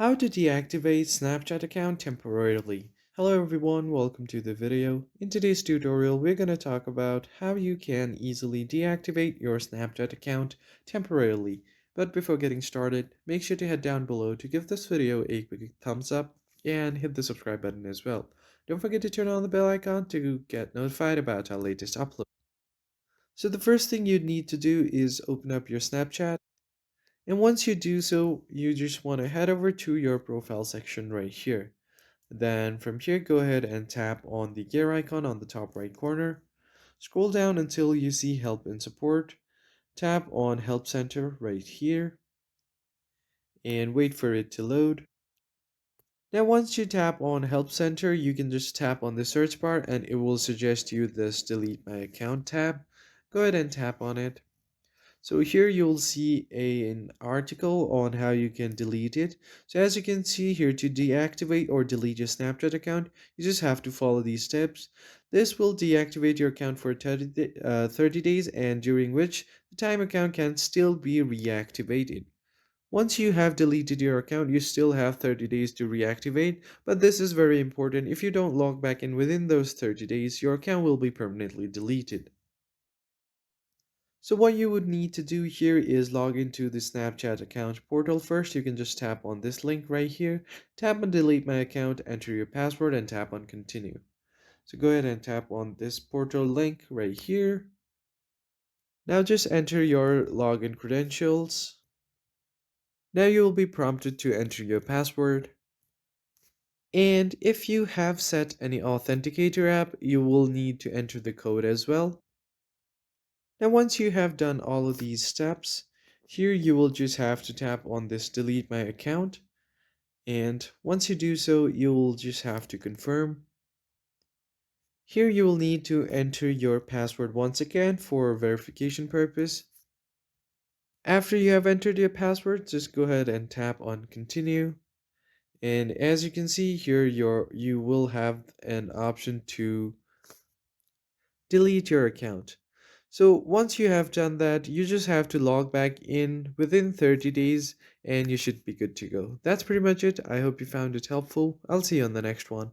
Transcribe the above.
How to deactivate Snapchat account temporarily. Hello everyone, welcome to the video. In today's tutorial, we're going to talk about how you can easily deactivate your Snapchat account temporarily. But before getting started, make sure to head down below to give this video a quick thumbs up and hit the subscribe button as well. Don't forget to turn on the bell icon to get notified about our latest upload. So the first thing you need to do is open up your Snapchat. And once you do so, you just want to head over to your profile section right here. Then from here, go ahead and tap on the gear icon on the top right corner. Scroll down until you see Help and Support. Tap on Help Center right here and wait for it to load. Now once you tap on Help Center, you can just tap on the search bar and it will suggest you this Delete My Account tab. Go ahead and tap on it. So here you'll see an article on how you can delete it. So as you can see here, to deactivate or delete your Snapchat account, you just have to follow these steps. This will deactivate your account for 30 days, and during which the time account can still be reactivated. Once you have deleted your account, you still have 30 days to reactivate, but this is very important. If you don't log back in within those 30 days, your account will be permanently deleted. So what you would need to do here is log into the Snapchat account portal first. You can just tap on this link right here, tap on delete my account, enter your password and tap on continue. So go ahead and tap on this portal link right here. Now just enter your login credentials. Now you will be prompted to enter your password. And if you have set any authenticator app, you will need to enter the code as well. Now once you have done all of these steps, here you will just have to tap on this delete my account, and once you do so, you will just have to confirm. Here you will need to enter your password once again for verification purpose. After you have entered your password, just go ahead and tap on continue. And as you can see here, you will have an option to delete your account. So once you have done that, you just have to log back in within 30 days and you should be good to go. That's pretty much it. I hope you found it helpful. I'll see you on the next one.